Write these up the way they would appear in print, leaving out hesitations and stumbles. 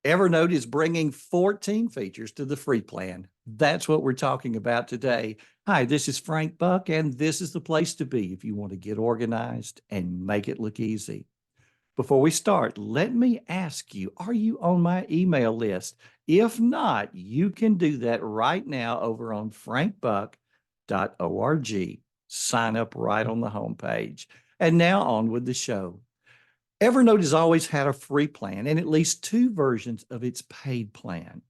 Evernote is bringing 14 features to the free plan. That's what we're talking about today. Hi, this is Frank Buck, and this is the place to be if you want to get organized and make it look easy. Before we start, let me ask you, are you on my email list? If not, you can do that right now over on frankbuck.org. Sign up right on the homepage. And now on with the show. Evernote has always had a free plan and at least two versions of its paid plan.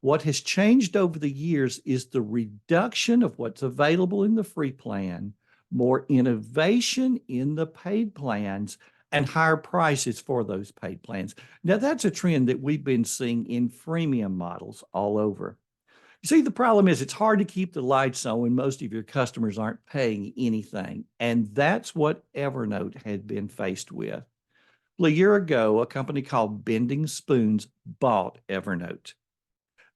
What has changed over the years is the reduction of what's available in the free plan, more innovation in the paid plans, and higher prices for those paid plans. Now, that's a trend that we've been seeing in freemium models all over. You see, the problem is it's hard to keep the lights on when most of your customers aren't paying anything. And that's what Evernote had been faced with. Well, a year ago, a company called Bending Spoons bought Evernote.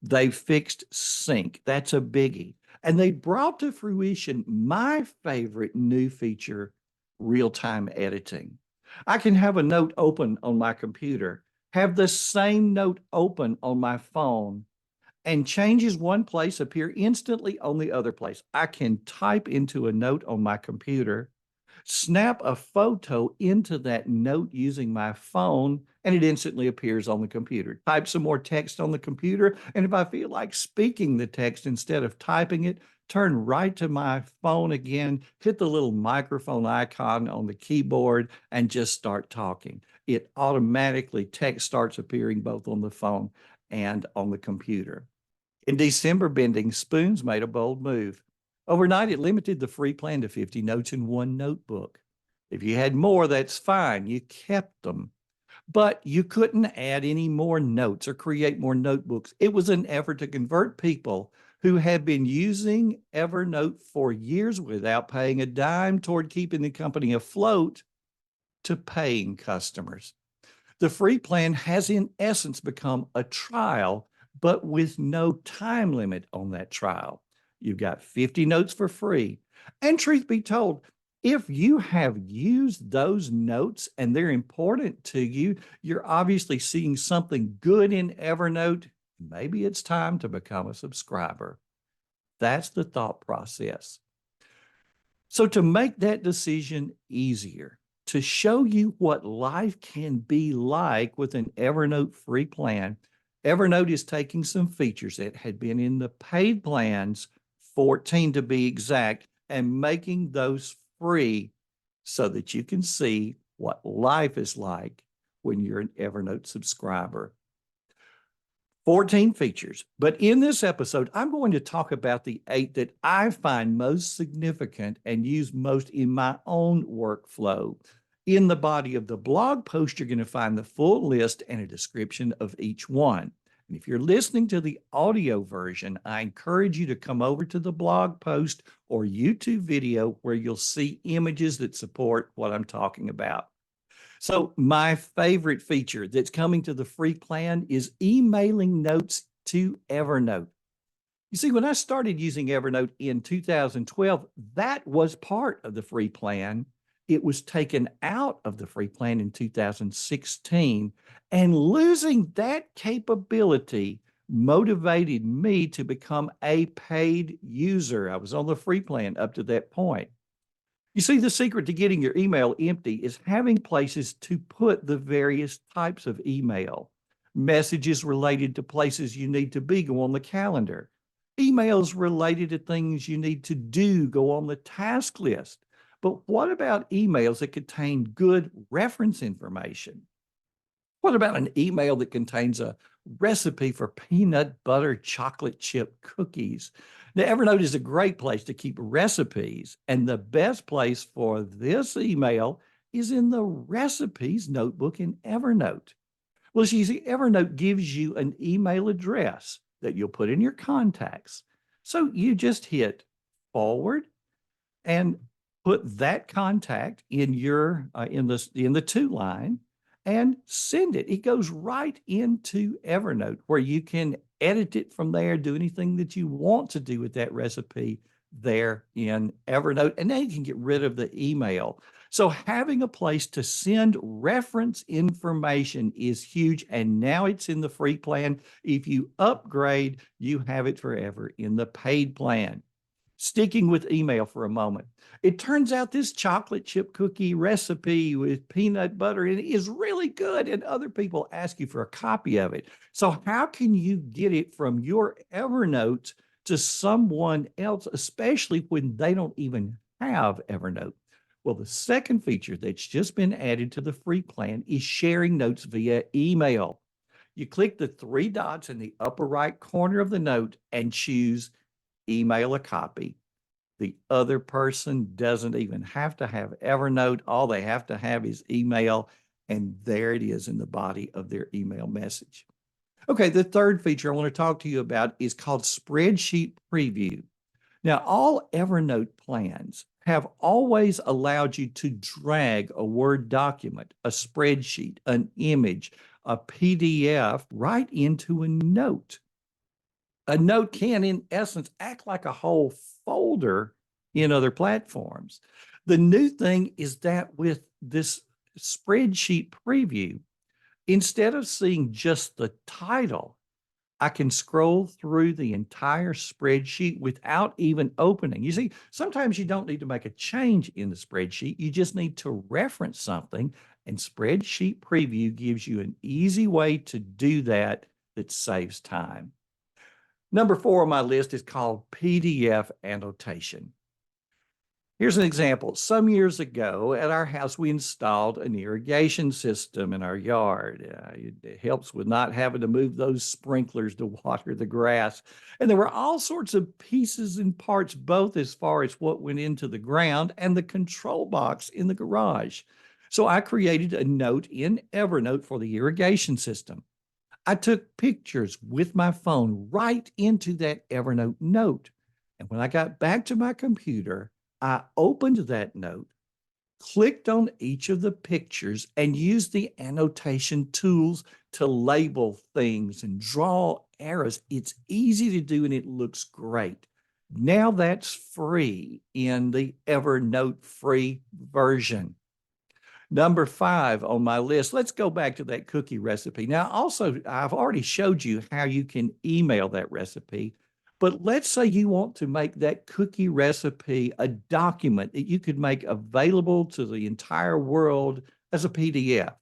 They fixed sync. That's a biggie. And they brought to fruition my favorite new feature, real-time editing. I can have a note open on my computer, have the same note open on my phone, and changes one place appear instantly on the other place. I can type into a note on my computer, snap a photo into that note using my phone, and it instantly appears on the computer. Type some more text on the computer, and if I feel like speaking the text instead of typing it, turn right to my phone again, hit the little microphone icon on the keyboard, and just start talking. It automatically, text starts appearing both on the phone and on the computer. In December, Bending Spoons made a bold move. Overnight, it limited the free plan to 50 notes in one notebook. If you had more, that's fine. You kept them. But you couldn't add any more notes or create more notebooks. It was an effort to convert people who had been using Evernote for years without paying a dime toward keeping the company afloat to paying customers. The free plan has, in essence, become a trial, but with no time limit on that trial. You've got 50 notes for free. And truth be told, if you have used those notes and they're important to you, you're obviously seeing something good in Evernote. Maybe it's time to become a subscriber. That's the thought process. So, to make that decision easier, to show you what life can be like with an Evernote free plan, Evernote is taking some features that had been in the paid plans, 14 to be exact, and making those free so that you can see what life is like when you're an Evernote subscriber. 14 features, but in this episode, I'm going to talk about the 8 that I find most significant and use most in my own workflow. In the body of the blog post, you're going to find the full list and a description of each one. And if you're listening to the audio version, I encourage you to come over to the blog post or YouTube video where you'll see images that support what I'm talking about. So my favorite feature that's coming to the free plan is emailing notes to Evernote. You see, when I started using Evernote in 2012, that was part of the free plan. It was taken out of the free plan in 2016, and losing that capability motivated me to become a paid user. I was on the free plan up to that point. You see, the secret to getting your email empty is having places to put the various types of email. Messages related to places you need to be go on the calendar. Emails related to things you need to do go on the task list. But what about emails that contain good reference information? What about an email that contains a recipe for peanut butter chocolate chip cookies? Now, Evernote is a great place to keep recipes, and the best place for this email is in the recipes notebook in Evernote. Well, you see, Evernote gives you an email address that you'll put in your contacts. So you just hit forward and put that contact in your in the to line and send it. It goes right into Evernote where you can edit it from there, do anything that you want to do with that recipe there in Evernote. And now you can get rid of the email. So having a place to send reference information is huge. And now it's in the free plan. If you upgrade, you have it forever in the paid plan. Sticking with email for a moment, it turns out this chocolate chip cookie recipe with peanut butter in it is really good, and other people ask you for a copy of it. So, how can you get it from your Evernote to someone else, especially when they don't even have Evernote? Well, the second feature that's just been added to the free plan is sharing notes via email. You click the three dots in the upper right corner of the note and choose email a copy. The other person doesn't even have to have Evernote. All they have to have is email, and there it is in the body of their email message. Okay, the third feature I want to talk to you about is called Spreadsheet Preview. Now, all Evernote plans have always allowed you to drag a Word document, a spreadsheet, an image, a PDF right into a note. A note can, in essence, act like a whole folder in other platforms. The new thing is that with this spreadsheet preview, instead of seeing just the title, I can scroll through the entire spreadsheet without even opening. You see, sometimes you don't need to make a change in the spreadsheet. You just need to reference something, and Spreadsheet Preview gives you an easy way to do that that saves time. Number 4 on my list is called PDF annotation. Here's an example. Some years ago at our house, we installed an irrigation system in our yard. It helps with not having to move those sprinklers to water the grass. And there were all sorts of pieces and parts, both as far as what went into the ground and the control box in the garage. So I created a note in Evernote for the irrigation system. I took pictures with my phone right into that Evernote note. And when I got back to my computer, I opened that note, clicked on each of the pictures, and used the annotation tools to label things and draw arrows. It's easy to do and it looks great. Now that's free in the Evernote free version. Number 5 on my list, let's go back to that cookie recipe. Now, also, I've already showed you how you can email that recipe, but let's say you want to make that cookie recipe a document that you could make available to the entire world as a PDF.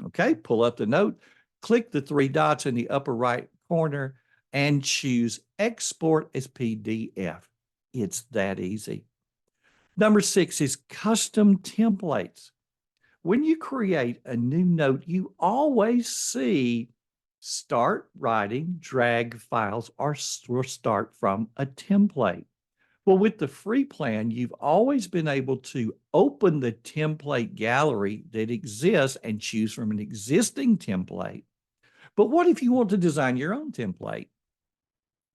Okay, pull up the note, click the three dots in the upper right corner, and choose Export as PDF. It's that easy. Number 6 is custom templates. When you create a new note, you always see start writing, drag files, or start from a template. Well, with the free plan, you've always been able to open the template gallery that exists and choose from an existing template. But what if you want to design your own template?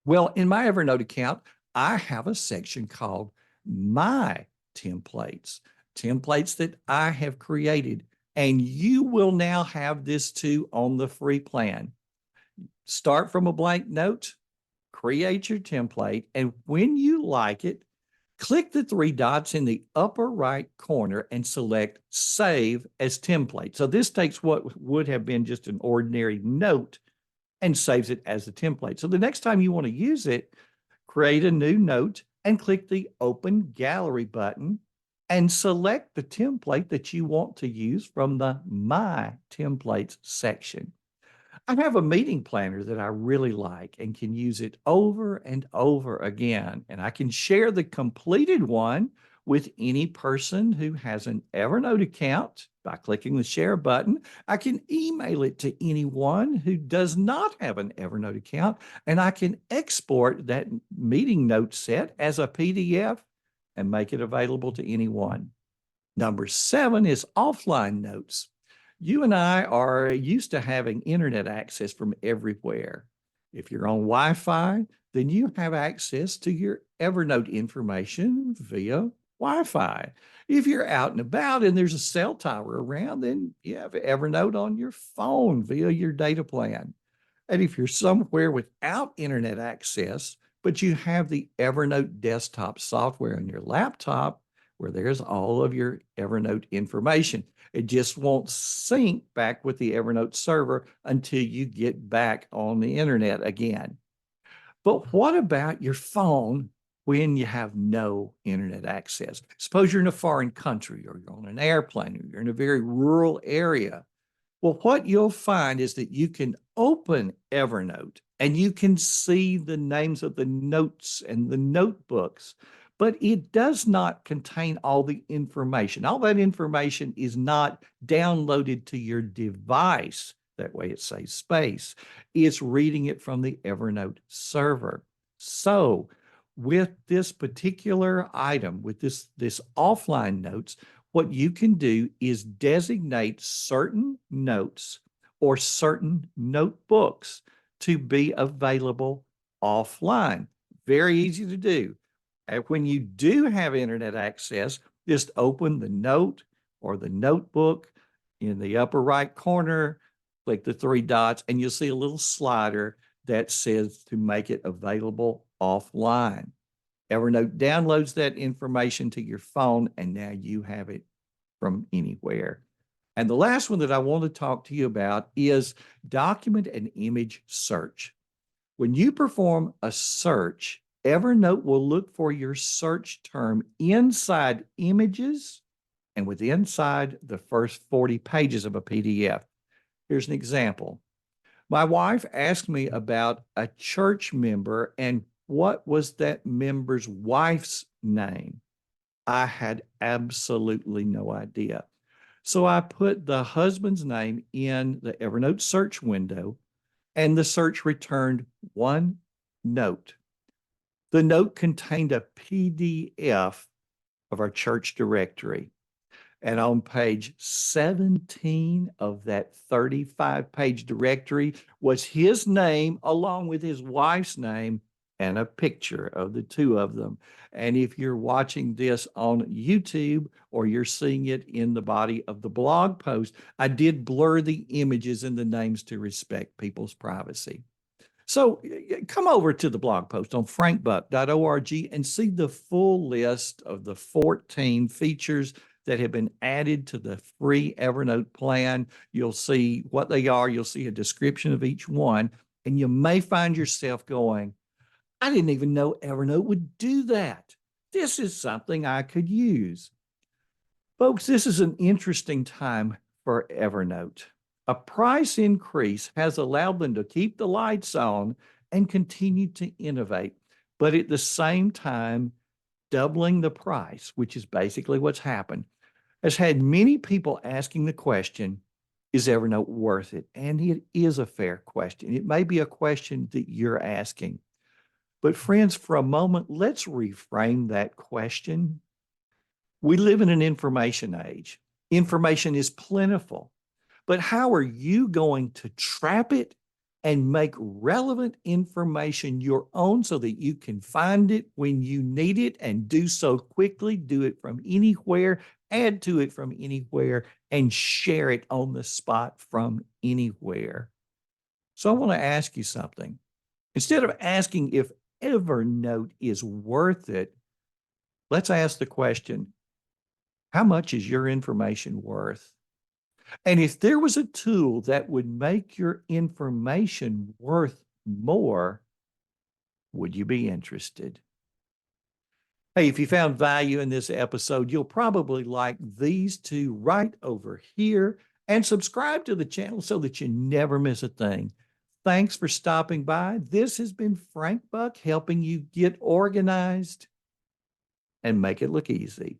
Well, in my Evernote account, I have a section called My Templates, templates that I have created. And you will now have this too on the free plan. Start from a blank note, create your template, and when you like it, click the three dots in the upper right corner and select Save as Template. So this takes what would have been just an ordinary note and saves it as a template. So the next time you want to use it, create a new note and click the Open Gallery button and select the template that you want to use from the My Templates section. I have a meeting planner that I really like and can use it over and over again. And I can share the completed one with any person who has an Evernote account by clicking the share button. I can email it to anyone who does not have an Evernote account, and I can export that meeting note set as a PDF and make it available to anyone. Number 7 is offline notes. You and I are used to having internet access from everywhere. If you're on Wi-Fi, then you have access to your Evernote information via Wi-Fi. If you're out and about and there's a cell tower around, then you have Evernote on your phone via your data plan. And if you're somewhere without internet access, but you have the Evernote desktop software on your laptop, where there's all of your Evernote information. It just won't sync back with the Evernote server until you get back on the internet again. But what about your phone when you have no internet access? Suppose you're in a foreign country, or you're on an airplane, or you're in a very rural area. Well, what you'll find is that you can open Evernote and you can see the names of the notes and the notebooks, but it does not contain all the information. All that information is not downloaded to your device. That way it saves space. It's reading it from the Evernote server. So with this particular item, with this offline notes, what you can do is designate certain notes or certain notebooks to be available offline. Very easy to do. And when you do have internet access, just open the note or the notebook in the upper right corner, click the three dots, and you'll see a little slider that says to make it available offline. Evernote downloads that information to your phone, and now you have it from anywhere. And the last one that I want to talk to you about is document and image search. When you perform a search, Evernote will look for your search term inside images and with inside the first 40 pages of a PDF. Here's an example. My wife asked me about a church member and what was that member's wife's name. I had absolutely no idea. So I put the husband's name in the Evernote search window, and the search returned one note. The note contained a PDF of our church directory. And on page 17 of that 35-page directory was his name along with his wife's name and a picture of the two of them. And if you're watching this on YouTube or you're seeing it in the body of the blog post, I did blur the images and the names to respect people's privacy. So come over to the blog post on frankbuck.org and see the full list of the 14 features that have been added to the free Evernote plan. You'll see what they are. You'll see a description of each one, and you may find yourself going, I didn't even know Evernote would do that. This is something I could use. Folks, this is an interesting time for Evernote. A price increase has allowed them to keep the lights on and continue to innovate, but at the same time, doubling the price, which is basically what's happened, has had many people asking the question, is Evernote worth it? And it is a fair question. It may be a question that you're asking. But friends, for a moment, let's reframe that question. We live in an information age. Information is plentiful. But how are you going to trap it and make relevant information your own so that you can find it when you need it and do so quickly, do it from anywhere, add to it from anywhere, and share it on the spot from anywhere? So I want to ask you something. Instead of asking if Evernote is worth it, let's ask the question, how much is your information worth? And if there was a tool that would make your information worth more, would you be interested? Hey, if you found value in this episode, you'll probably like these two right over here and subscribe to the channel so that you never miss a thing. Thanks for stopping by. This has been Frank Buck helping you get organized and make it look easy.